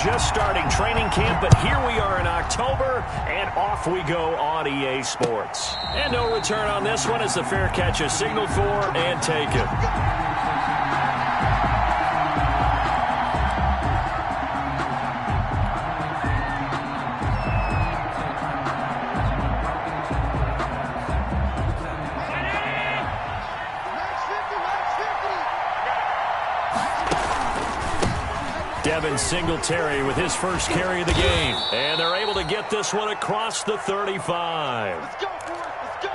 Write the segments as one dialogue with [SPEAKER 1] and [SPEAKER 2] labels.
[SPEAKER 1] just starting training camp, but here we are in October, and off we go on EA Sports. And no return on this one as the fair catch is signaled for and taken. Devin Singletary with his first carry of the game. And they're able to get this one across the 35.
[SPEAKER 2] Let's go, boys. Let's go.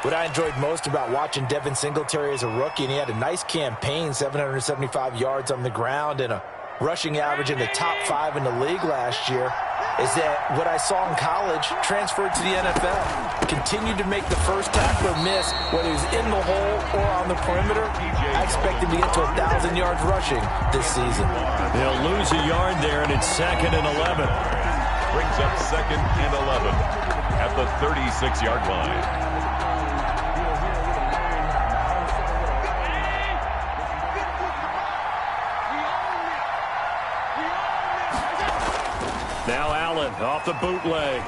[SPEAKER 3] What I enjoyed most about watching Devin Singletary as a rookie, and he had a nice campaign, 775 yards on the ground and a rushing average in the top 5 in the league last year, is that what I saw in college transferred to the NFL. Continued to make the first tackler miss, whether he's in the hole or on the perimeter. I expect him to get to 1,000 yards rushing this season.
[SPEAKER 1] He'll lose a yard there, and it's 2nd and 11.
[SPEAKER 4] Brings up 2nd and 11 at the 36-yard line.
[SPEAKER 1] Now Allen off the bootleg.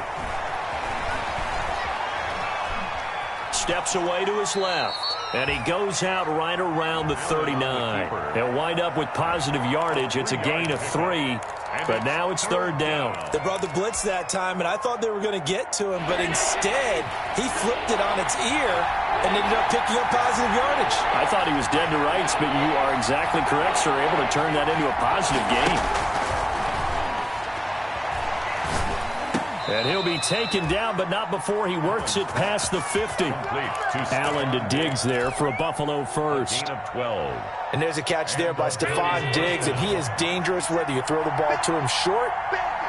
[SPEAKER 1] Steps away to his left. And he goes out right around the 39. He'll wind up with positive yardage. It's a gain of 3. But now it's 3rd down.
[SPEAKER 3] They brought the blitz that time, and I thought they were going to get to him. But instead, he flipped it on its ear and ended up picking up positive yardage.
[SPEAKER 1] I thought he was dead to rights, but you are exactly correct, sir. Able to turn that into a positive gain. And he'll be taken down, but not before he works it past the 50. Allen to Diggs there for a Buffalo first.
[SPEAKER 4] Gain of 12.
[SPEAKER 3] And there's a catch there by Stephon Diggs, and he is dangerous whether you throw the ball to him short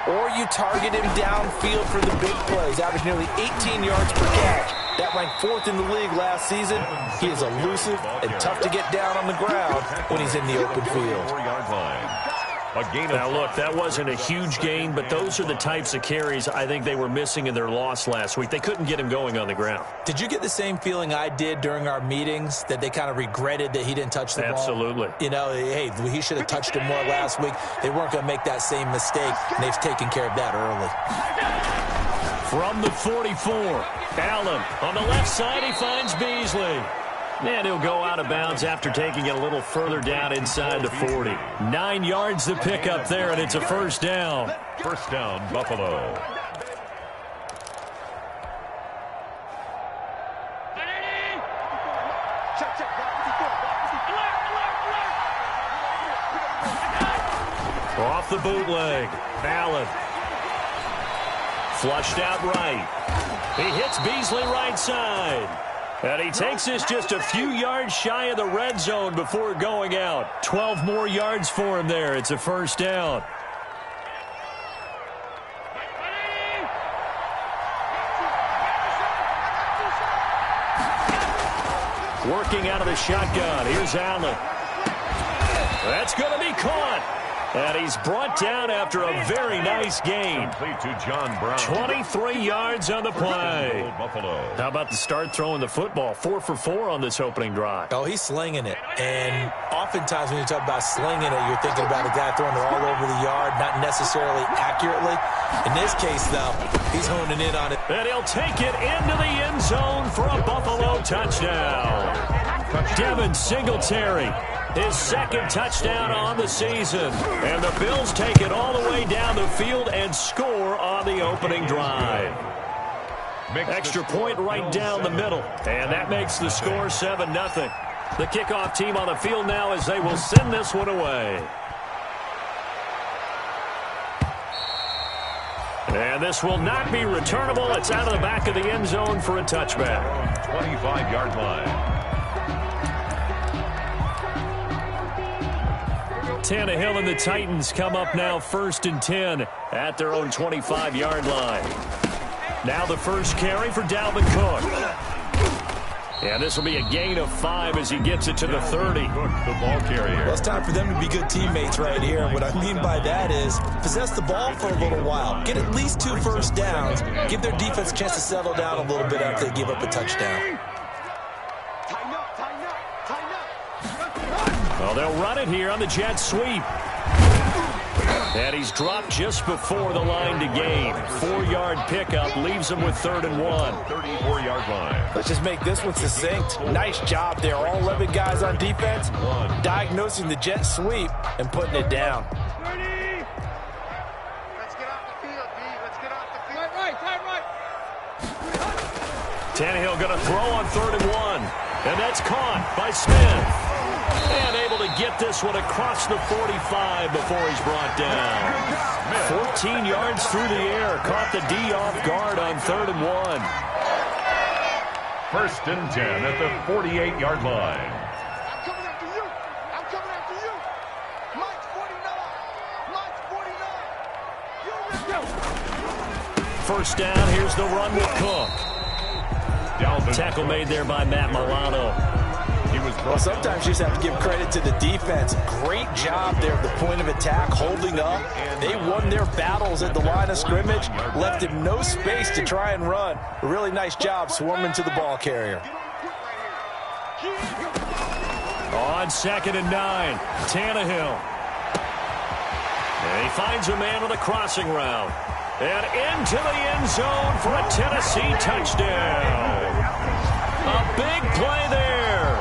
[SPEAKER 3] or you target him downfield for the big plays. Averaged nearly 18 yards per catch. That ranked 4th in the league last season. He is elusive and tough to get down on the ground when he's in the open field.
[SPEAKER 4] 4-yard line.
[SPEAKER 1] Now, look, that wasn't a huge gain, but those are the types of carries I think they were missing in their loss last week. They couldn't get him going on the ground.
[SPEAKER 3] Did you get the same feeling I did during our meetings, that they kind of regretted that he didn't touch the ball?
[SPEAKER 1] Absolutely.
[SPEAKER 3] You know, hey, he should have touched it more last week. They weren't going to make that same mistake, and they've taken care of that early.
[SPEAKER 1] From the 44, Allen on the left side, he finds Beasley. And he'll go out of bounds after taking it a little further down inside the 40. 9 yards to pick up there, and it's a 1st down.
[SPEAKER 4] 1st down, Buffalo.
[SPEAKER 1] Off the bootleg, Allen. Flushed out right. He hits Beasley right side. And he takes this just a few yards shy of the red zone before going out. 12 more yards for him there. It's a 1st down. Working out of the shotgun. Here's Allen. That's going to be caught. And he's brought down after a very nice gain.
[SPEAKER 4] Complete to John Brown.
[SPEAKER 1] 23 yards on the play.
[SPEAKER 4] Buffalo.
[SPEAKER 1] How about the start throwing the football? 4 for 4 on this opening drive.
[SPEAKER 3] Oh, he's slinging it. And oftentimes when you talk about slinging it, you're thinking about a guy throwing it all over the yard, not necessarily accurately. In this case, though, he's honing in on it.
[SPEAKER 1] And he'll take it into the end zone for a Buffalo touchdown. Devin Singletary, his 2nd touchdown on the season. And the Bills take it all the way down the field and score on the opening drive. Extra point right down the middle. And that makes the score 7-0. The kickoff team on the field now as they will send this one away. And this will not be returnable. It's out of the back of the end zone for a touchback.
[SPEAKER 4] 25-yard line.
[SPEAKER 1] Tannehill and the Titans come up now 1st and 10 at their own 25-yard line. Now the first carry for Dalvin Cook. And this will be a gain of 5 as he gets it to the 30.
[SPEAKER 4] Cook, the ball carrier.
[SPEAKER 3] Well, it's time for them to be good teammates right here. What I mean by that is possess the ball for a little while. Get at least 2 first downs. Give their defense a chance to settle down a little bit after they give up a touchdown.
[SPEAKER 1] Well, they'll run it here on the jet sweep. And he's dropped just before the line to gain. 4-yard pickup leaves him with 3rd and 1.
[SPEAKER 4] 34-yard line.
[SPEAKER 3] Let's just make this one succinct. Nice job there. All 11 guys on defense diagnosing the jet sweep and putting it down.
[SPEAKER 2] Let's get off the field, D. Let's get off the field. Right.
[SPEAKER 1] Tannehill going to throw on 3rd and 1. And that's caught by Smith. And able to get this one across the 45 before he's brought down. 14 yards through the air. Caught the D off guard on 3rd and 1.
[SPEAKER 4] 1st and 10 at the 48-yard line.
[SPEAKER 2] I'm coming after you. Mike's 49.
[SPEAKER 1] 1st down. Here's the run with Cook. Tackle made there by Matt Milano.
[SPEAKER 3] Well, sometimes you just have to give credit to the defense. Great job there at the point of attack, holding up. They won their battles at the line of scrimmage, left him no space to try and run. A really nice job swarming to the ball carrier.
[SPEAKER 1] On 2nd and 9, Tannehill. And he finds a man on the crossing route. And into the end zone for a Tennessee touchdown. A big play there.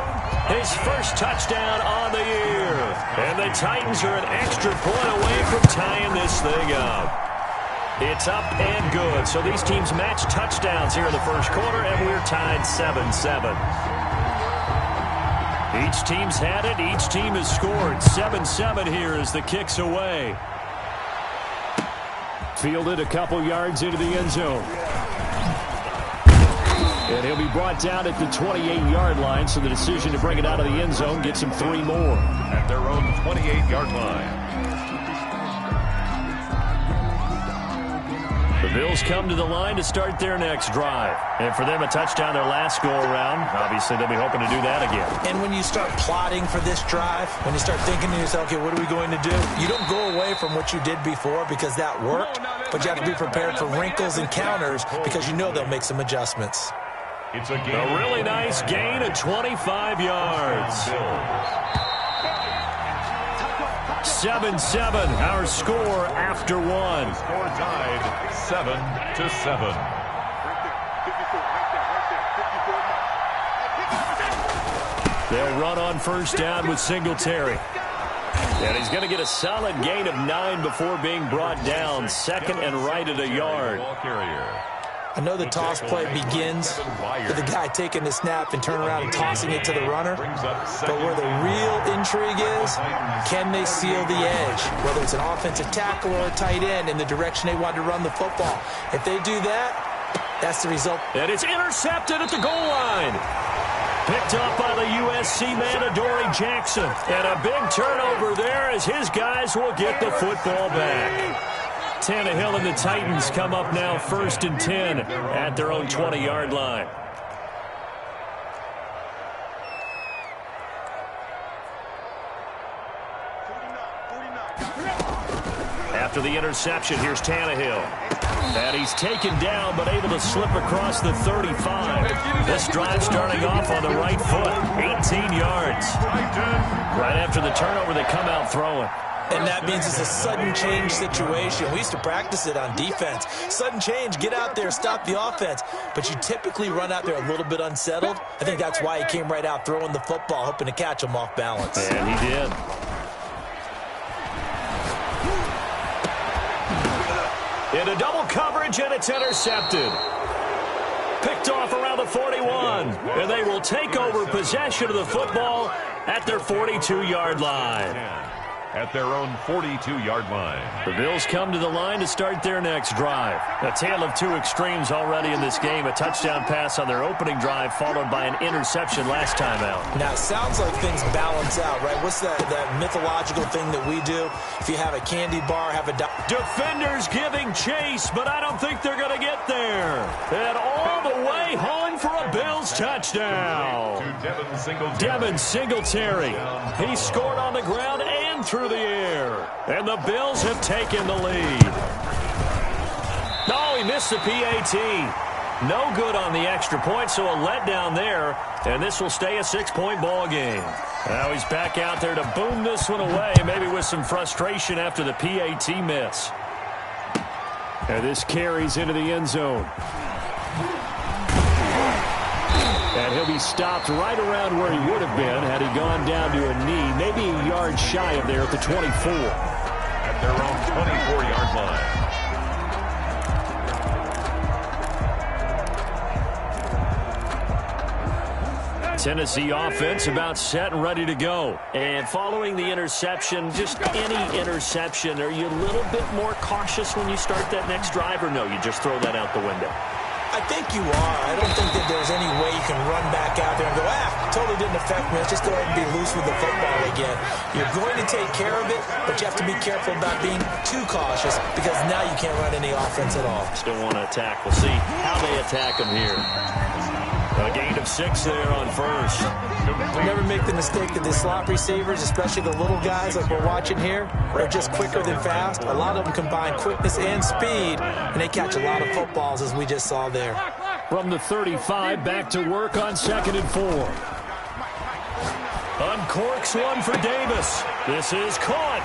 [SPEAKER 1] His first touchdown on the year. And the Titans are an extra point away from tying this thing up. It's up and good. So these teams match touchdowns here in the first quarter, and we're tied 7-7. Each team's had it. Each team has scored. 7-7 here as the kick's away. Fielded a couple yards into the end zone. And he'll be brought down at the 28-yard line, so the decision to bring it out of the end zone gets him 3 more.
[SPEAKER 4] At their own 28-yard line.
[SPEAKER 1] The Bills come to the line to start their next drive. And for them, a touchdown their last go-around. Obviously, they'll be hoping to do that again.
[SPEAKER 3] And when you start plotting for this drive, when you start thinking to yourself, okay, what are we going to do? You don't go away from what you did before because that worked, but you have to be prepared for wrinkles and counters because you know they'll make some adjustments.
[SPEAKER 4] It's a
[SPEAKER 1] really nice gain of 25 yards. 7-7, our score after 1.
[SPEAKER 4] Score tied 7-7.
[SPEAKER 1] They'll run on 1st down with Singletary. And he's going to get a solid gain of 9 before being brought down. 2nd and right at a yard.
[SPEAKER 3] I know the toss play begins with the guy taking the snap and turn around and tossing it to the runner. But where the real intrigue is, can they seal the edge? Whether it's an offensive tackle or a tight end in the direction they want to run the football. If they do that, that's the result.
[SPEAKER 1] And it's intercepted at the goal line. Picked up by the USC man, Adoree Jackson. And a big turnover there as his guys will get the football back. Tannehill and the Titans come up now 1st and 10 at their own 20-yard line. After the interception, here's Tannehill. And he's taken down, but able to slip across the 35. This drive starting off on the right foot, 18 yards. Right after the turnover, they come out throwing.
[SPEAKER 3] And that means it's a sudden change situation. We used to practice it on defense. Sudden change, get out there, stop the offense. But you typically run out there a little bit unsettled. I think that's why he came right out throwing the football, hoping to catch him off balance.
[SPEAKER 1] And he did. Into double coverage, and it's intercepted. Picked off around the 41. And they will take over possession of the football at their 42-yard line.
[SPEAKER 4] At their own 42-yard line.
[SPEAKER 1] The Bills come to the line to start their next drive. A tale of 2 extremes already in this game. A touchdown pass on their opening drive, followed by an interception last time out.
[SPEAKER 3] Now, it sounds like things balance out, right? What's that mythological thing that we do? If you have a candy bar, have a...
[SPEAKER 1] Defenders giving chase, but I don't think they're going to get there. And all the way home for a Bills touchdown. Devin Singletary. He scored on the ground and through the air. And the Bills have taken the lead. Oh, he missed the PAT. No good on the extra point, so a letdown there. And this will stay a 6-point ball game. Now he's back out there to boom this one away, maybe with some frustration after the PAT miss. And this carries into the end zone. And he'll be stopped right around where he would have been had he gone down to a knee, maybe a yard shy of there at the 24.
[SPEAKER 4] At their own 24-yard line.
[SPEAKER 1] Tennessee offense about set and ready to go. And following the interception, just any interception, are you a little bit more cautious when you start that next drive, or no, you just throw that out the window?
[SPEAKER 3] I think you are. I don't think that there's any way you can run back out there and go, totally didn't affect me. Let's just go ahead and be loose with the football again. You're going to take care of it, but you have to be careful about being too cautious because now you can't run any offense at all.
[SPEAKER 1] Still want to attack. We'll see how they attack him here. A gain of 6 there on first.
[SPEAKER 3] Never make the mistake that the slot receivers, especially the little guys like we're watching here, are just quicker than fast. A lot of them combine quickness and speed, and they catch a lot of footballs, as we just saw there.
[SPEAKER 1] From the 35, back to work on 2nd and 4. Uncorks one for Davis. This is caught.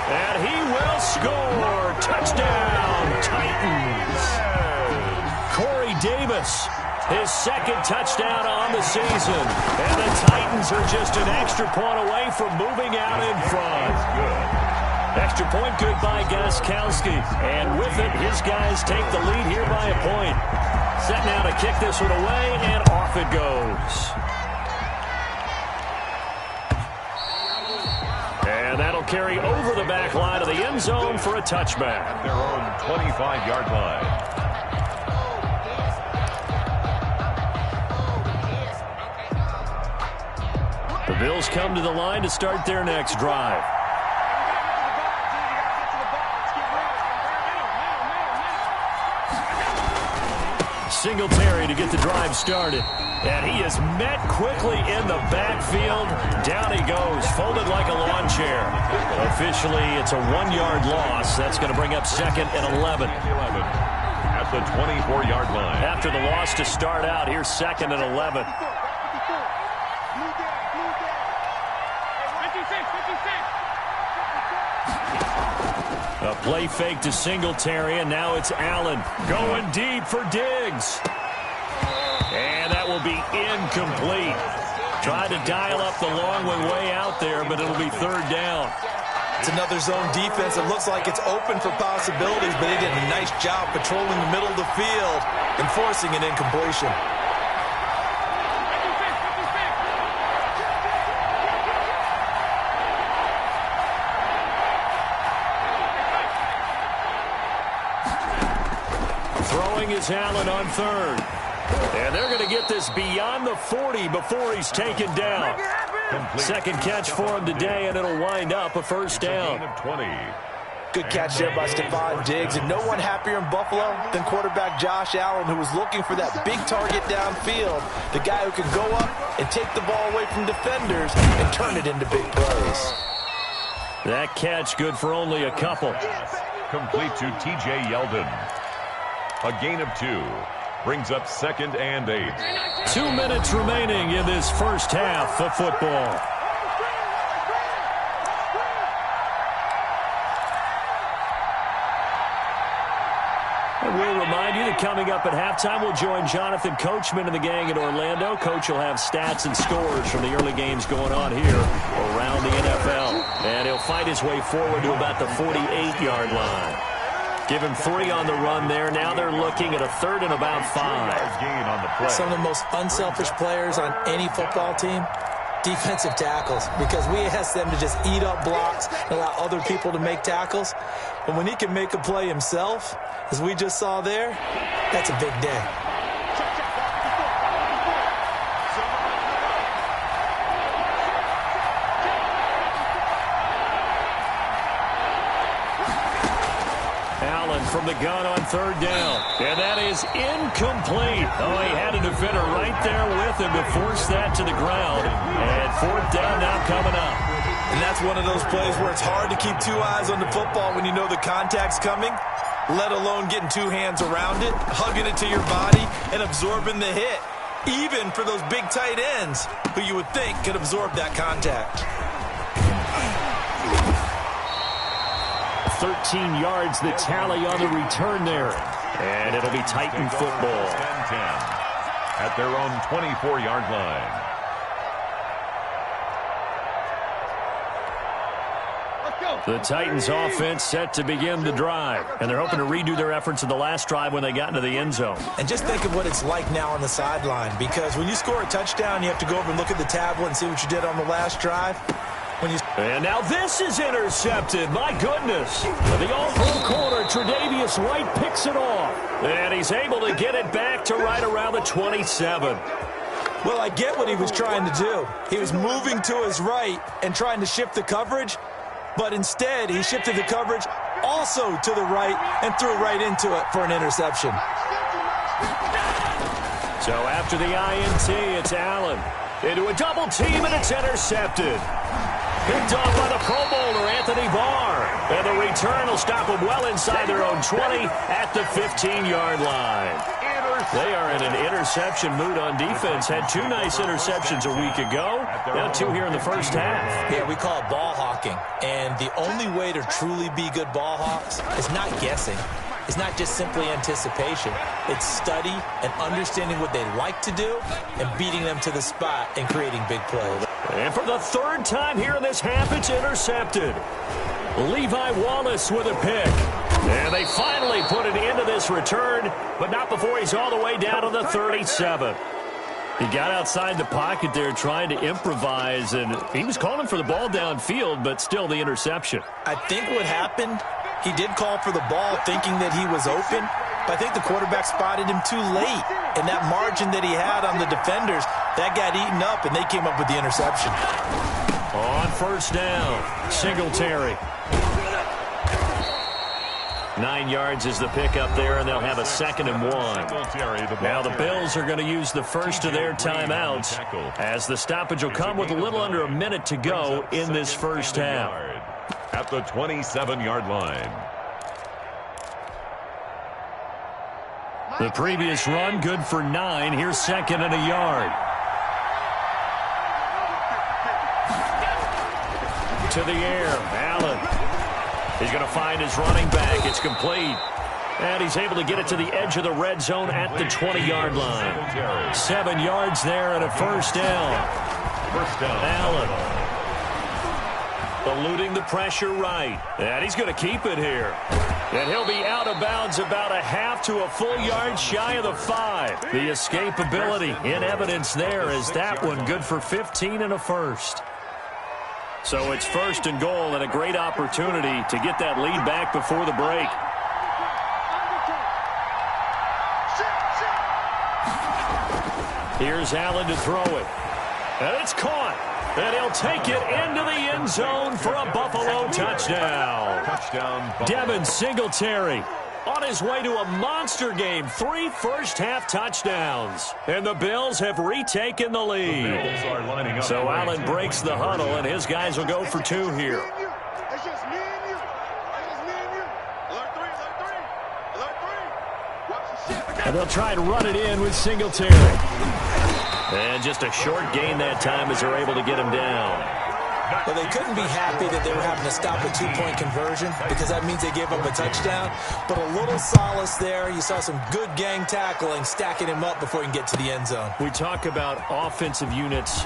[SPEAKER 1] And he will score. Touchdown, Titans. Corey Davis. His 2nd touchdown on the season. And the Titans are just an extra point away from moving out in front. Extra point good by Gostkowski. And with it, his guys take the lead here by a point. Set now to kick this one away, and off it goes. And that'll carry over the back line of the end zone for a touchback.
[SPEAKER 4] At their own 25-yard line.
[SPEAKER 1] The Bills come to the line to start their next drive. Singletary to get the drive started. And he is met quickly in the backfield. Down he goes, folded like a lawn chair. Officially, it's a 1-yard loss. That's going to bring up 2nd and 11.
[SPEAKER 4] At the 24-yard line.
[SPEAKER 1] After the loss to start out, here's 2nd and 11. A play fake to Singletary, and now it's Allen going deep for Diggs. And that will be incomplete. Tried to dial up the long way out there, but it'll be 3rd down.
[SPEAKER 3] It's another zone defense. It looks like it's open for possibilities, but they did a nice job patrolling the middle of the field and forcing an incompletion.
[SPEAKER 1] Throwing is Allen on 3rd. And they're going to get this beyond the 40 before he's taken down. Second catch for him today, and it'll wind up a 1st down.
[SPEAKER 3] Good catch there by Stephon Diggs, and no one happier in Buffalo than quarterback Josh Allen, who was looking for that big target downfield, the guy who can go up and take the ball away from defenders and turn it into big plays.
[SPEAKER 1] That catch good for only a couple.
[SPEAKER 4] Complete to T.J. Yeldon. A gain of 2. Brings up 2nd and 8.
[SPEAKER 1] 2 minutes remaining in this first half of football. And we'll remind you that coming up at halftime, we'll join Jonathan Coachman and the gang in Orlando. Coach will have stats and scores from the early games going on here around the NFL. And he'll fight his way forward to about the 48-yard line. Give him 3 on the run there. Now they're looking at a 3rd and about 5.
[SPEAKER 4] Gain on the play.
[SPEAKER 3] Some of the most unselfish players on any football team, defensive tackles, because we ask them to just eat up blocks and allow other people to make tackles. But when he can make a play himself, as we just saw there, that's a big day.
[SPEAKER 1] From the gun on 3rd down. And that is incomplete. Oh, he had a defender right there with him to force that to the ground. And 4th down now coming up.
[SPEAKER 3] And that's one of those plays where it's hard to keep 2 eyes on the football when you know the contact's coming, let alone getting 2 hands around it, hugging it to your body, and absorbing the hit. even for those big tight ends who you would think could absorb that contact.
[SPEAKER 1] 13 yards the tally on the return there. And it'll be Titan football.
[SPEAKER 4] 10-10 at their own 24-yard line.
[SPEAKER 1] The Titans offense set to begin the drive, and they're hoping to redo their efforts in the last drive when they got into the end zone.
[SPEAKER 3] And just think of what it's like now on the sideline, because when you score a touchdown, you have to go over and look at the tablet and see what you did on the last drive.
[SPEAKER 1] And now this is intercepted. My goodness. The all-pro corner, Tre'Davious White, picks it off. And he's able to get it back to right around the 27.
[SPEAKER 3] Well, I get what he was trying to do. He was moving to his right and trying to shift the coverage, but instead he shifted the coverage also to the right and threw right into it for an interception.
[SPEAKER 1] So after the INT, it's Allen. Into a double team, and it's intercepted. Picked off by the Pro Bowler, Anthony Barr. And the return will stop them well inside their own 20 at the 15-yard line. They are in an interception mood on defense. Had two nice interceptions a week ago. Now two here in the first half.
[SPEAKER 3] Yeah, we call it ball hawking. And the only way to truly be good ball hawks is not guessing. It's not just simply anticipation. It's study and understanding what they like to do and beating them to the spot and creating big plays.
[SPEAKER 1] And for the third time here in this half, it's intercepted. Levi Wallace with a pick. And they finally put an end to this return, but not before he's all the way down to the 37. He got outside the pocket there trying to improvise, and he was calling for the ball downfield, but still the interception.
[SPEAKER 3] I think what happened, he did call for the ball thinking that he was open, but I think the quarterback spotted him too late. And that margin that he had on the defenders, that got eaten up, and they came up with the interception.
[SPEAKER 1] On first down, Singletary. 9 yards is the pickup there, and they'll have a 2nd and 1. Now the Bills are going to use the first of their timeouts, as the stoppage will come with a little under a minute to go in this first half.
[SPEAKER 4] At the 27-yard line.
[SPEAKER 1] The previous run, good for 9. Here's 2nd and a yard. To the air, Allen. He's going to find his running back. It's complete. And he's able to get it to the edge of the red zone at the 20-yard line. 7 yards there and a first down. Allen. Eluding the pressure right. And he's going to keep it here. And he'll be out of bounds about a half to a full yard shy of the 5. The escapability in evidence there is that one good for 15 and a first. So it's 1st and goal and a great opportunity to get that lead back before the break. Here's Allen to throw it. And it's caught. And he'll take it into the end zone for a Buffalo touchdown. Devin Singletary on his way to a monster game. 3 first-half touchdowns. And the Bills have retaken the lead. So Allen breaks the huddle, and his guys will go for 2 here. And they'll try and run it in with Singletary. And just a short gain that time as they're able to get him down.
[SPEAKER 3] Well, they couldn't be happy that they were having to stop a 2-point conversion because that means they gave up a touchdown. But a little solace there. You saw some good gang tackling, stacking him up before he can get to the end zone.
[SPEAKER 1] We talk about offensive units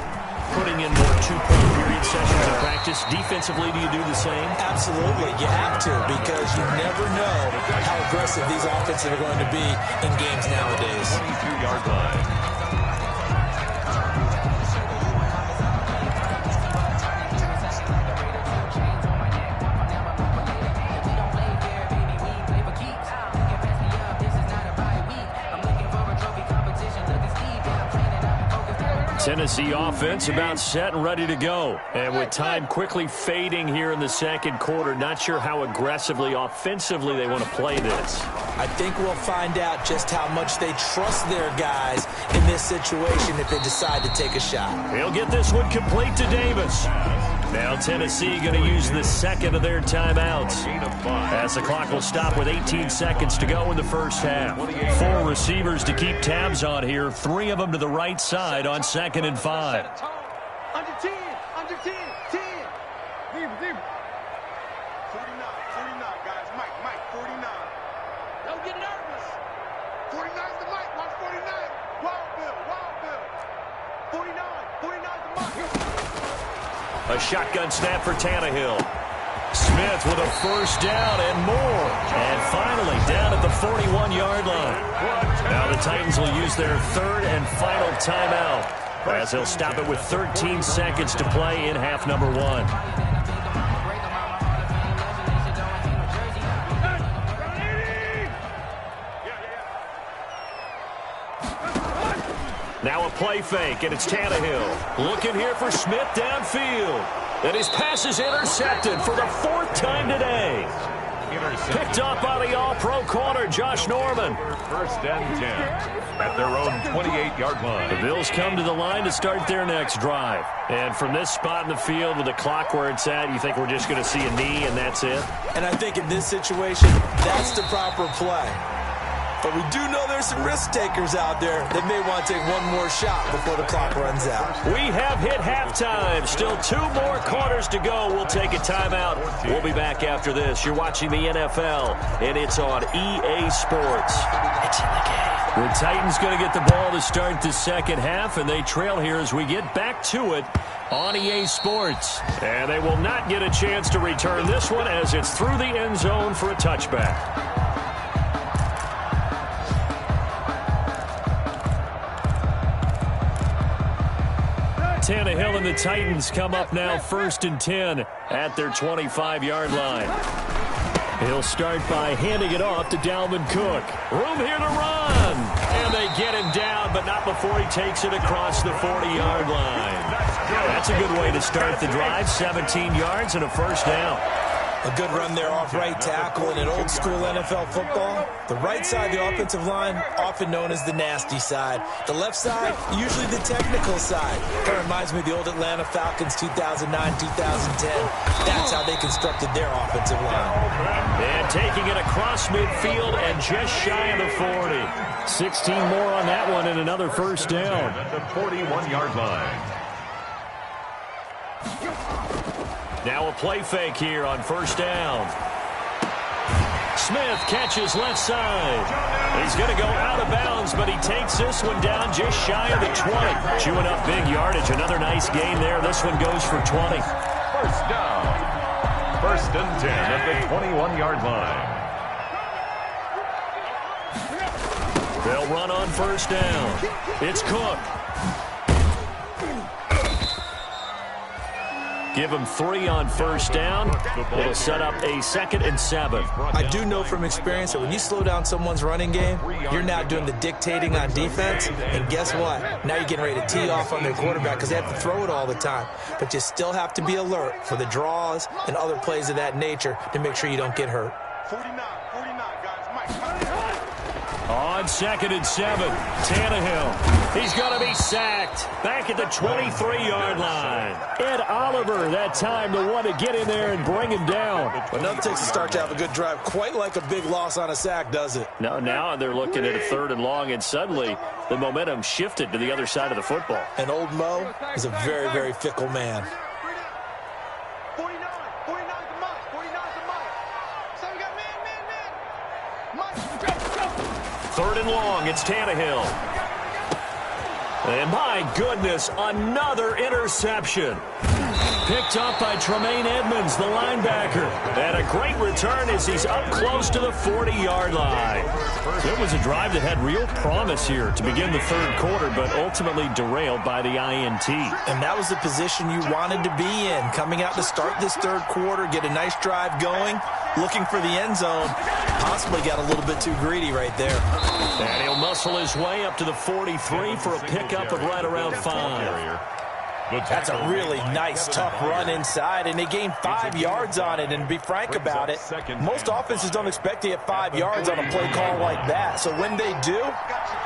[SPEAKER 1] putting in more 2-point period sessions in practice. Defensively, do you do the same?
[SPEAKER 3] Absolutely. You have to, because you never know how aggressive these offenses are going to be in games nowadays.
[SPEAKER 4] 22-yard line.
[SPEAKER 1] Tennessee offense about set and ready to go. And with time quickly fading here in the second quarter, not sure how aggressively, offensively they want to play this.
[SPEAKER 3] I think we'll find out just how much they trust their guys in this situation if they decide to take a shot.
[SPEAKER 1] He'll get this one complete to Davis. Now Tennessee going to use the second of their timeouts, as the clock will stop with 18 seconds to go in the first half. 4 receivers to keep tabs on here, 3 of them to the right side on 2nd and 5.
[SPEAKER 2] Under 10, 10. Deep. 49, guys. Mike, 49. Don't get nervous. 49's the Mike. Watch 49. Wild Bill. 49's the Mike.
[SPEAKER 1] A shotgun snap for Tannehill. Smith with a first down and more. And finally down at the 41-yard line. Now the Titans will use their 3rd and final timeout, as they'll stop it with 13 seconds to play in half number 1. Now a play fake, and it's Tannehill. Looking here for Smith downfield. And his pass is intercepted for the 4th time today. Picked up by the all-pro corner, Josh Norman.
[SPEAKER 4] 1st and 10 at their own 28-yard line.
[SPEAKER 1] The Bills come to the line to start their next drive. And from this spot in the field with the clock where it's at, you think we're just going to see a knee and that's it?
[SPEAKER 3] And I think in this situation, that's the proper play. But we do know there's some risk takers out there that may want to take one more shot before the clock runs out.
[SPEAKER 1] We have hit halftime. Still 2 more quarters to go. We'll take a timeout. We'll be back after this. You're watching the NFL, and it's on EA Sports. It's in the game. The Titans going to get the ball to start the second half, and they trail here as we get back to it on EA Sports. And they will not get a chance to return this one as it's through the end zone for a touchback. Tannehill and the Titans come up now 1st and 10 at their 25-yard line. He'll start by handing it off to Dalvin Cook. Room here to run. And they get him down, but not before he takes it across the 40-yard line. That's a good way to start the drive. 17 yards and a first down.
[SPEAKER 3] A good run there off right tackle in an old-school NFL football. The right side of the offensive line, often known as the nasty side. The left side, usually the technical side. Kind of reminds me of the old Atlanta Falcons 2009, 2010. That's how they constructed their offensive line.
[SPEAKER 1] And taking it across midfield and just shy of the 40. 16 more on that one and another first down.
[SPEAKER 4] At the 41-yard line.
[SPEAKER 1] Now a play fake here on first down. Smith catches left side. He's going to go out of bounds, but he takes this one down just shy of the 20. Chewing up big yardage. Another nice gain there. This one goes for 20.
[SPEAKER 4] First down. 1st and 10 at the 21-yard line.
[SPEAKER 1] They'll run on first down. It's Cook. Give him 3 on first down. It'll set up a 2nd and 7.
[SPEAKER 3] I do know from experience that when you slow down someone's running game, you're now doing the dictating on defense. And guess what? Now you're getting ready to tee off on their quarterback because they have to throw it all the time. But you still have to be alert for the draws and other plays of that nature to make sure you don't get hurt.
[SPEAKER 2] 49, guys. Mike.
[SPEAKER 1] On 2nd and 7, Tannehill. He's going to be sacked back at the 23-yard line. Ed Oliver, that time, the one to get in there and bring him down.
[SPEAKER 3] But nothing takes a start to have a good drive quite like a big loss on a sack, does it?
[SPEAKER 1] No, now they're looking at a 3rd and long, and suddenly the momentum shifted to the other side of the football.
[SPEAKER 3] And old Mo is a very, very fickle man.
[SPEAKER 2] 49's the Mike. 49's the Mike. So we got man. Mike, go.
[SPEAKER 1] 3rd and long, it's Tannehill. And my goodness, another interception. Picked up by Tremaine Edmonds, the linebacker. And a great return as he's up close to the 40-yard line. It was a drive that had real promise here to begin the 3rd quarter, but ultimately derailed by the INT.
[SPEAKER 3] And that was the position you wanted to be in. Coming out to start this 3rd quarter, get a nice drive going, looking for the end zone. Possibly got a little bit too greedy right there.
[SPEAKER 1] And he'll muscle his way up to the 43 for a pickup of right around 5.
[SPEAKER 3] That's a really nice, tough run inside, and they gained 5 yards on it. And to be frank about it, most offenses don't expect to get 5 yards on a play call like that. So when they do,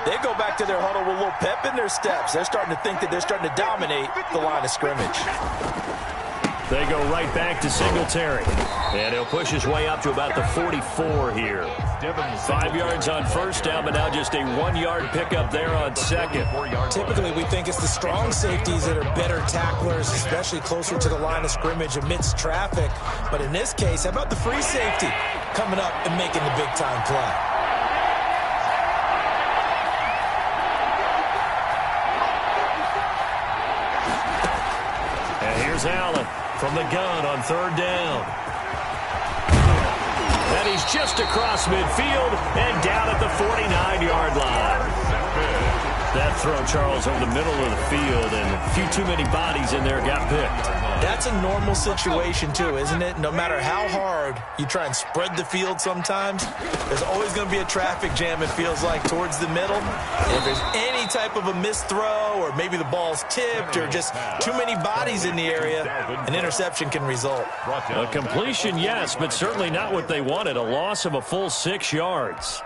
[SPEAKER 3] they go back to their huddle with a little pep in their steps. They're starting to think that they're starting to dominate the line of scrimmage.
[SPEAKER 1] They go right back to Singletary. And he'll push his way up to about the 44 here. 5 yards on first down, but now just a 1-yard pickup there on second.
[SPEAKER 3] Typically, we think it's the strong safeties that are better tacklers, especially closer to the line of scrimmage amidst traffic. But in this case, how about the free safety coming up and making the big-time play?
[SPEAKER 1] And here's Allen from the gun on third down. And he's just across midfield and down at the 49-yard line. That throw, Charles, over the middle of the field, and a few too many bodies in there got picked.
[SPEAKER 3] That's a normal situation, too, isn't it? No matter how hard you try and spread the field sometimes, there's always going to be a traffic jam, it feels like, towards the middle. And if there's any type of a missed throw, or maybe the ball's tipped, or just too many bodies in the area, an interception can result.
[SPEAKER 1] A completion, yes, but certainly not what they wanted. A loss of a full 6 yards.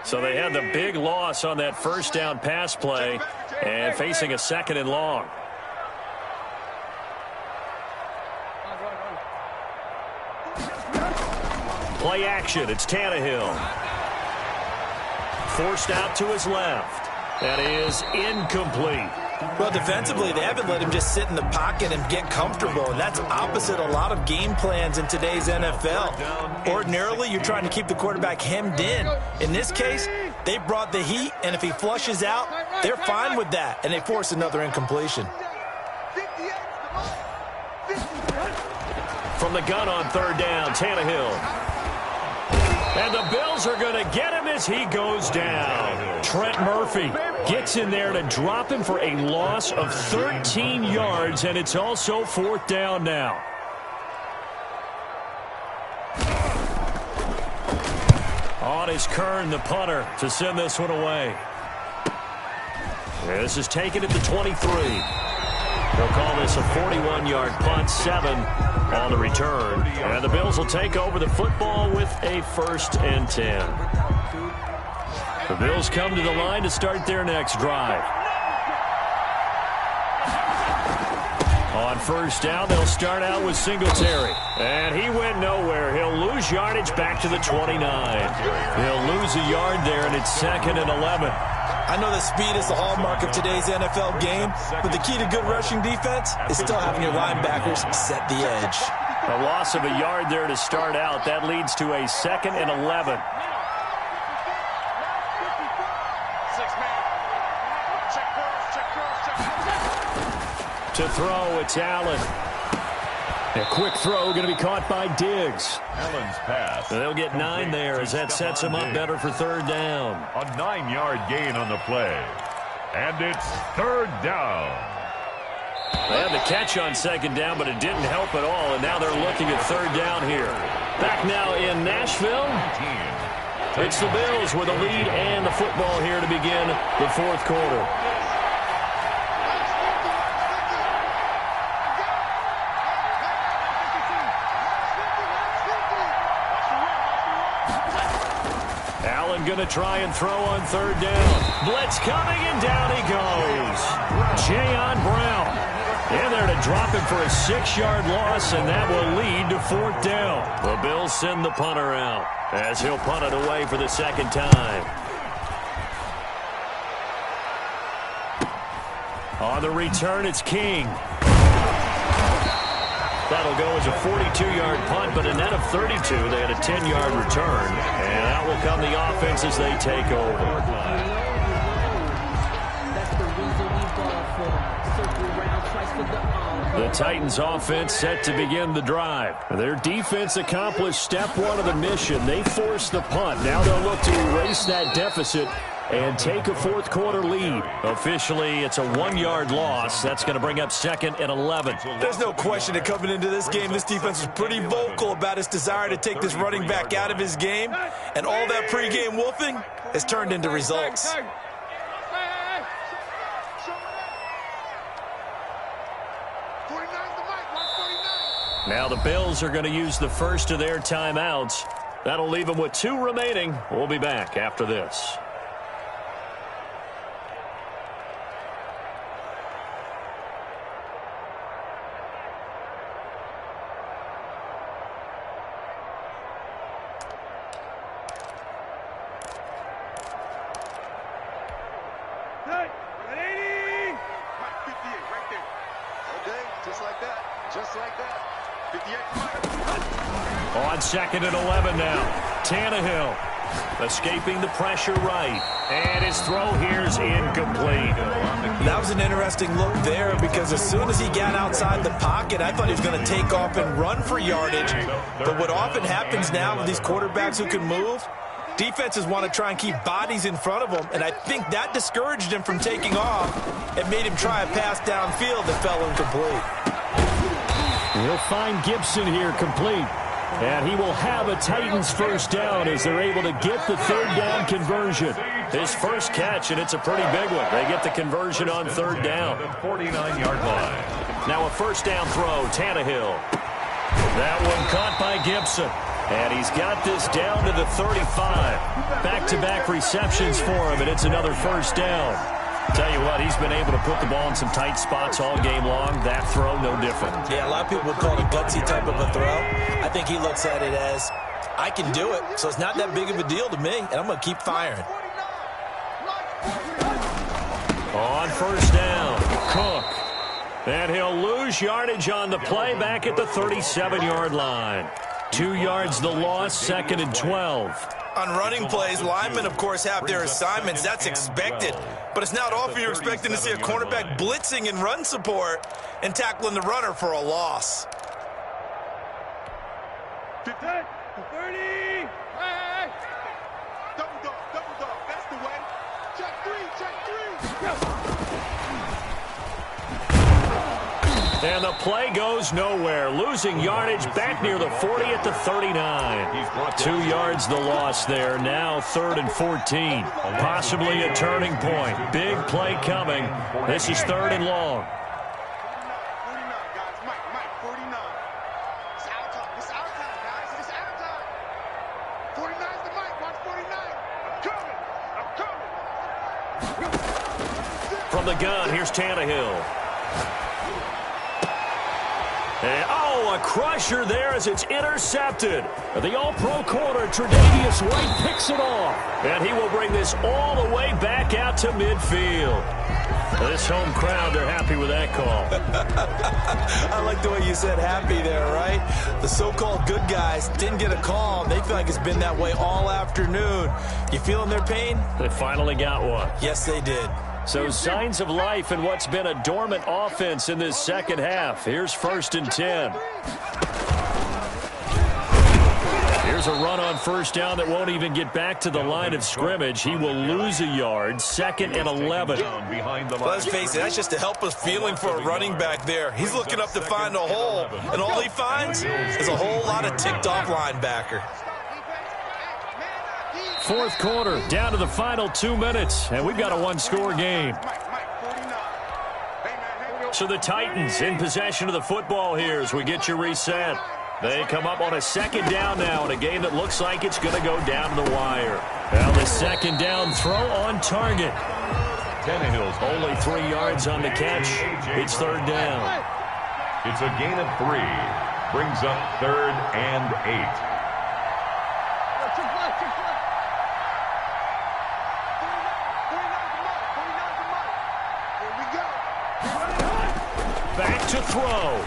[SPEAKER 1] So they had the big loss on that first down pass play and facing a 2nd and long. Play action. It's Tannehill. Forced out to his left. That is incomplete.
[SPEAKER 3] Well, defensively, they haven't let him just sit in the pocket and get comfortable, and that's opposite a lot of game plans in today's NFL. Ordinarily, you're trying to keep the quarterback hemmed in. In this case, they brought the heat, and if he flushes out, they're fine with that, and they force another incompletion.
[SPEAKER 1] From the gun on third down, Tannehill. And the Bills are going to get him as he goes down. Trent Murphy gets in there to drop him for a loss of 13 yards, and it's also 4th down now. On is Kern, the punter, to send this one away. This is taken at the 23. They'll call this a 41-yard punt, 7 on the return. And the Bills will take over the football with a 1st and 10. The Bills come to the line to start their next drive. On first down, they'll start out with Singletary. And he went nowhere. He'll lose yardage back to the 29. He'll lose a yard there, and it's 2nd and 11.
[SPEAKER 3] I know that speed is the hallmark of today's NFL game, but the key to good rushing defense is still having your linebackers set the edge.
[SPEAKER 1] A loss of a yard there to start out. That leads to a 2nd and 11. To throw, it's Allen. A quick throw going to be caught by Diggs.
[SPEAKER 4] Allen's pass.
[SPEAKER 1] They'll get 9 there as that sets him up better for third down.
[SPEAKER 4] A 9-yard gain on the play. And it's third down.
[SPEAKER 1] They had the catch on second down, but it didn't help at all, and now they're looking at third down here. Back now in Nashville. It's the Bills with a lead and the football here to begin the 4th quarter. Going to try and throw on third down. Blitz coming, and down he goes. Jayon Brown in there to drop him for a 6-yard loss, and that will lead to 4th down. The Bills send the punter out as he'll punt it away for the 2nd time. On the return, it's King. That'll go as a 42-yard punt, but a net of 32. They had a 10-yard return. And out will come the offense as they take over. The Titans offense set to begin the drive. Their defense accomplished step 1 of the mission. They forced the punt. Now they'll look to erase that deficit and take a 4th quarter lead. Officially, it's a 1-yard loss. That's going to bring up 2nd and 11.
[SPEAKER 3] There's no question that coming into this game, this defense was pretty vocal about its desire to take this running back out of his game. And all that pregame wolfing has turned into results.
[SPEAKER 1] Now the Bills are going to use the first of their timeouts. That'll leave them with 2 remaining. We'll be back after this. On 2nd and 11 now. Tannehill escaping the pressure right. And his throw here's incomplete.
[SPEAKER 3] That was an interesting look there because as soon as he got outside the pocket, I thought he was going to take off and run for yardage. But what often happens now with these quarterbacks who can move, defenses want to try and keep bodies in front of them, and I think that discouraged him from taking off and made him try a pass downfield that fell incomplete.
[SPEAKER 1] We'll find Gibson here complete. And he will have a Titans first down as they're able to get the third down conversion. His first catch, and it's a pretty big one. They get the conversion on third down.
[SPEAKER 4] 49-yard line.
[SPEAKER 1] Now a first down throw, Tannehill. That one caught by Gibson. And he's got this down to the 35. Back-to-back receptions for him, and it's another first down. Tell you what, he's been able to put the ball in some tight spots all game long. That throw, no different.
[SPEAKER 3] Yeah, a lot of people would call it a gutsy type of a throw. I think he looks at it as, I can do it, so it's not that big of a deal to me, and I'm going to keep firing.
[SPEAKER 1] On first down, Cook. And he'll lose yardage on the play back at the 37-yard line. 2 yards the loss, 2nd and 12.
[SPEAKER 3] On running plays, linemen, of course, have their assignments. That's expected. But it's not often you're expecting to see a cornerback blitzing in run support and tackling the runner for a loss.
[SPEAKER 2] 15, 30. Hey. Double dog. That's the way. Check three. Go.
[SPEAKER 1] And the play goes nowhere. Losing yardage back near the 40 at the 39. 2 yards the loss there. Now 3rd and 14. Possibly a turning point. Big play coming. This is 3rd and long.
[SPEAKER 2] 49, guys. Mike, 49. It's our time. It's our time, guys. It's our time. 49's the Mike. Watch 49. I'm coming.
[SPEAKER 1] From the gun, here's Tannehill. And, a crusher there as it's intercepted. The all-pro corner, Tre'Davious White, picks it off. And he will bring this all the way back out to midfield. This home crowd, they're happy with that call.
[SPEAKER 3] I like the way you said happy there, right? The so-called good guys didn't get a call. They feel like it's been that way all afternoon. You feeling their pain?
[SPEAKER 1] They finally got one.
[SPEAKER 3] Yes, they did.
[SPEAKER 1] So signs of life in what's been a dormant offense in this second half. Here's 1st and 10. Here's a run on first down that won't even get back to the line of scrimmage. He will lose a yard. 2nd and 11.
[SPEAKER 3] Let's face it, that's just a helpless feeling for a running back there. He's looking up to find a hole, and all he finds is a whole lot of ticked-off linebacker.
[SPEAKER 1] 4th quarter, down to the final 2 minutes, and we've got a one-score game. So the Titans in possession of the football here as we get you reset. They come up on a 2nd down now in a game that looks like it's going to go down to the wire. Now the 2nd down throw on target.
[SPEAKER 4] Tannehill's
[SPEAKER 1] Only 3 yards on the catch. It's 3rd down.
[SPEAKER 4] It's a gain of 3. Brings up 3rd and 8.
[SPEAKER 1] Back to throw.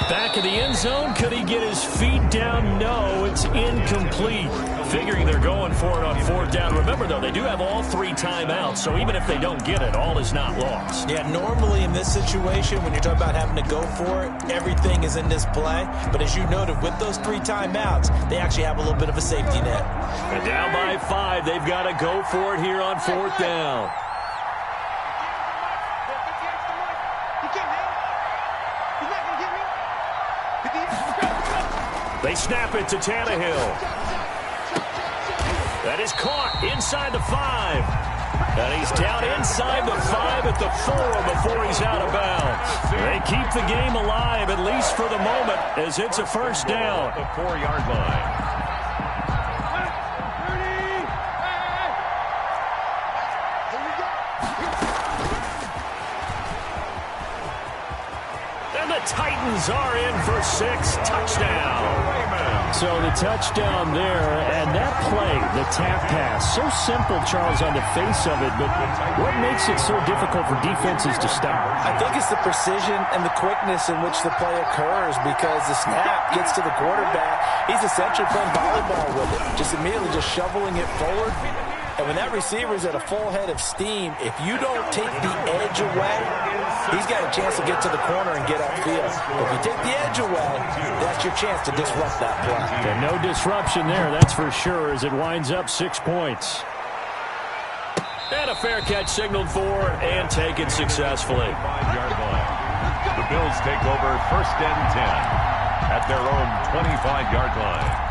[SPEAKER 1] Back in the end zone. Could he get his feet down? No, it's incomplete. Figuring they're going for it on 4th down. Remember, though, they do have all 3 timeouts, so even if they don't get it, all is not lost.
[SPEAKER 3] Yeah, normally in this situation, when you're talking about having to go for it, everything is in this play. But as you noted, with those 3 timeouts, they actually have a little bit of a safety net.
[SPEAKER 1] And down by 5, they've got to go for it here on 4th down. They snap it to Tannehill. That is caught inside the 5. And he's down inside the 5 at the 4 before he's out of bounds. They keep the game alive, at least for the moment, as it's a first down.
[SPEAKER 4] The 4-yard line. And the Titans are in for 6. Touchdown.
[SPEAKER 1] So the touchdown there, and that play, the tap pass, so simple, Charles, on the face of it, but what makes it so difficult for defenses to stop?
[SPEAKER 3] I think it's the precision and the quickness in which the play occurs, because the snap gets to the quarterback. He's essentially playing volleyball with it, just immediately just shoveling it forward. And when that receiver is at a full head of steam, if you don't take the edge away, he's got a chance to get to the corner and get upfield. If you take the edge away, that's your chance to disrupt that play.
[SPEAKER 1] And no disruption there, that's for sure, as it winds up 6 points. And a fair catch signaled for and taken successfully.
[SPEAKER 4] 5-yard line. The Bills take over 1st and 10 at their own 25-yard line.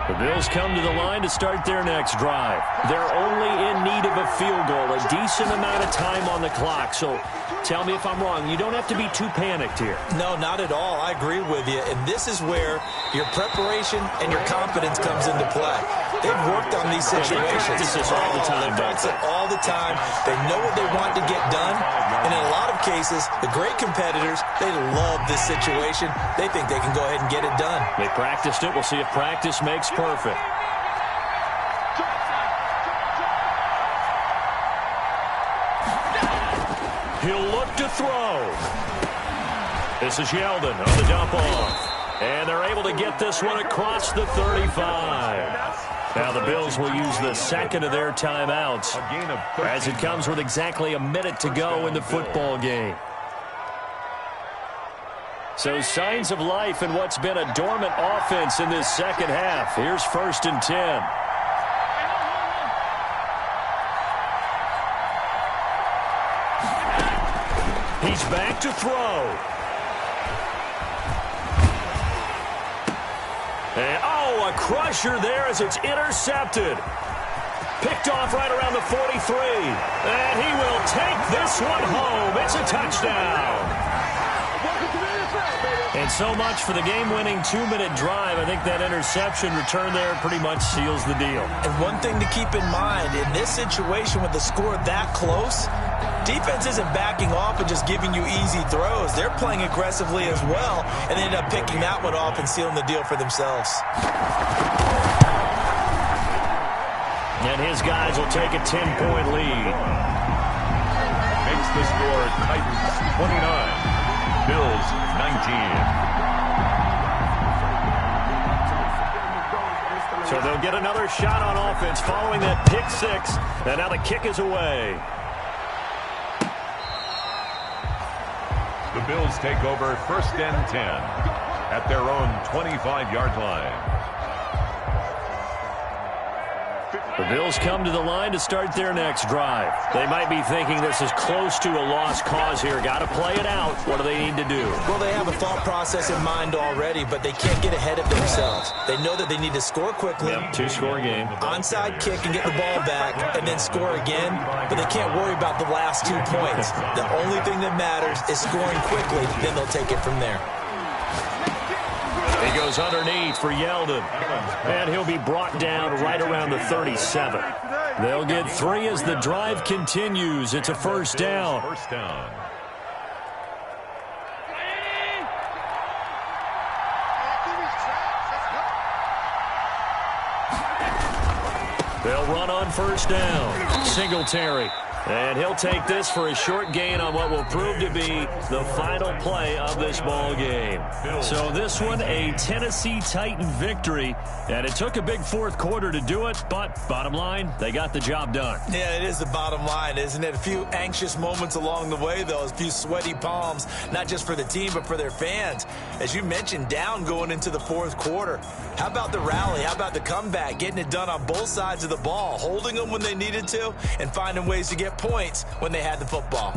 [SPEAKER 1] The Bills come to the line to start their next drive. They're only in need of a field goal, a decent amount of time on the clock. So tell me if I'm wrong. You don't have to be too panicked here.
[SPEAKER 3] No, not at all. I agree with you. And this is where your preparation and your confidence comes into play. They've worked on these situations.
[SPEAKER 1] They practice this all the time.
[SPEAKER 3] They practice it all the time. They know what they want to get done. And in a lot of cases, the great competitors, they love this situation. They think they can go ahead and get it done.
[SPEAKER 1] They practiced it. We'll see if practice makes perfect. He'll look to throw. This is Yeldon on the dump off. And they're able to get this one across the 35. Now the Bills will use the second of their timeouts as it comes with exactly a minute to go in the football game. So signs of life in what's been a dormant offense in this second half. Here's 1st and 10. He's back to throw. And, a crusher there as it's intercepted. Picked off right around the 43. And he will take this one home. It's a touchdown. And so much for the game-winning 2-minute drive. I think that interception return there pretty much seals the deal.
[SPEAKER 3] And one thing to keep in mind, in this situation with the score that close, defense isn't backing off and just giving you easy throws. They're playing aggressively as well, and they end up picking that one off and sealing the deal for themselves.
[SPEAKER 1] And his guys will take a 10-point lead.
[SPEAKER 4] Makes the score Titans 29. Bills 19.
[SPEAKER 1] So they'll get another shot on offense following that pick six. And now the kick is away.
[SPEAKER 4] The Bills take over 1st and 10 at their own 25-yard line.
[SPEAKER 1] The Bills come to the line to start their next drive. They might be thinking this is close to a lost cause here. Got to play it out. What do they need to do?
[SPEAKER 3] Well, they have a thought process in mind already, but they can't get ahead of themselves. They know that they need to score quickly.
[SPEAKER 1] Yep, 2-score game.
[SPEAKER 3] Onside kick and get the ball back and then score again, but they can't worry about the last 2 points. The only thing that matters is scoring quickly, then they'll take it from there.
[SPEAKER 1] He goes underneath for Yeldon. And he'll be brought down right around the 37. They'll get 3 as the drive continues. It's a 1st down. They'll run on 1st down. Singletary. And he'll take this for a short gain on what will prove to be the final play of this ball game. So this one, a Tennessee Titan victory. And it took a big 4th quarter to do it, but bottom line, they got the job done.
[SPEAKER 3] Yeah, it is the bottom line, isn't it? A few anxious moments along the way, though. A few sweaty palms, not just for the team, but for their fans. As you mentioned, down going into the 4th quarter. How about the rally? How about the comeback? Getting it done on both sides of the ball, holding them when they needed to, and finding ways to get points when they had the football.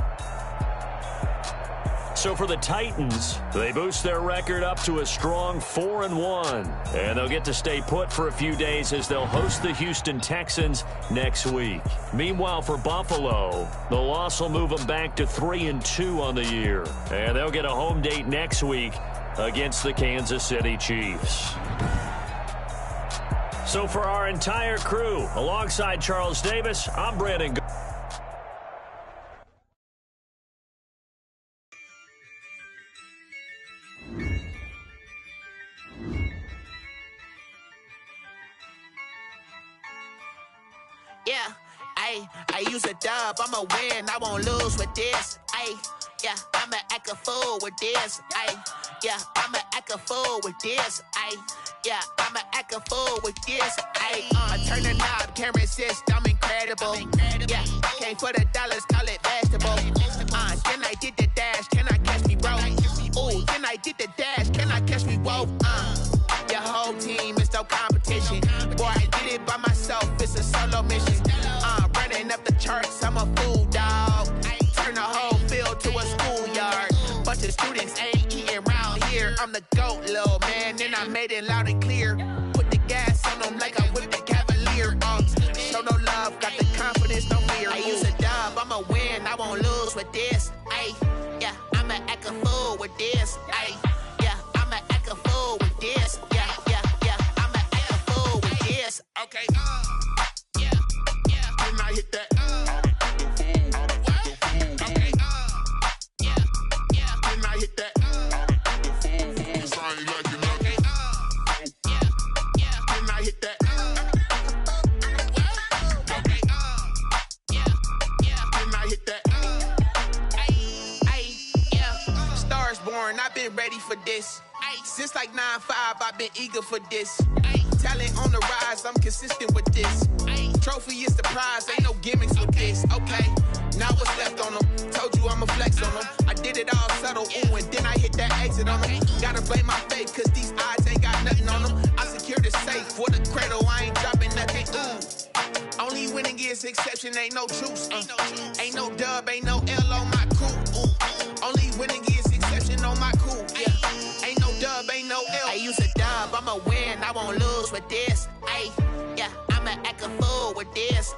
[SPEAKER 1] So for the Titans, they boost their record up to a strong 4-1. And they'll get to stay put for a few days as they'll host the Houston Texans next week. Meanwhile, for Buffalo, the loss will move them back to 3-2 on the year. And they'll get a home date next week against the Kansas City Chiefs. So for our entire crew, alongside Charles Davis, I'm Brandon.
[SPEAKER 5] yeah. I use a dub, I'ma win, I won't lose with this. Yeah, I'ma act a fool with this. Yeah, I'ma act a fool with this. Yeah, I'ma act a fool with this. I turn the knob, camera assist, I'm incredible. Yeah, came for the dollars, call it vegetable. Then I did the dash, can I catch me, bro? Ooh, then I did the dash, can I catch me, whoa? Your whole team is no competition. Boy, I did it by myself, it's a solo mission. Running up the charts, I'm a fool, dog. Turn the whole field to a schoolyard. Bunch of students ain't eating round here. I'm the GOAT, little man, and I made it loud and clear. Put the gas on them like I whipped the Cavalier. Show no love, got the confidence, no fear. I use a dub, I'ma win, I won't lose with this. Yeah, I'ma act a fool with this. Yeah, I'ma act a fool with this. Yeah, I'ma act a fool with this. Okay, yeah, when I hit that. Okay, yeah, when I hit that. Cause I ain't like it. Okay, yeah, when I hit that. Okay, yeah, when I hit that. Yeah, Stars born, I've been ready for this. Since like 9-5, I've been eager for this. Talent on the rise, I'm consistent with this. Trophy is the prize, ain't no gimmicks with this. Okay, now what's left on them? Told you I'ma flex on them. I did it all subtle, ooh, and then I hit that exit on them. Gotta blame my faith, cause these odds ain't got nothing on them. I secure the safe for the cradle, I ain't dropping nothing, ooh. Only winning is exception, ain't no truce. Ain't no dub, ain't no L on my crew. Only winning is exception on my crew, yeah. Ain't no dub, ain't no L. I use a dub, I'ma win, I won't lose with this. Yeah, I'ma act a fool with this.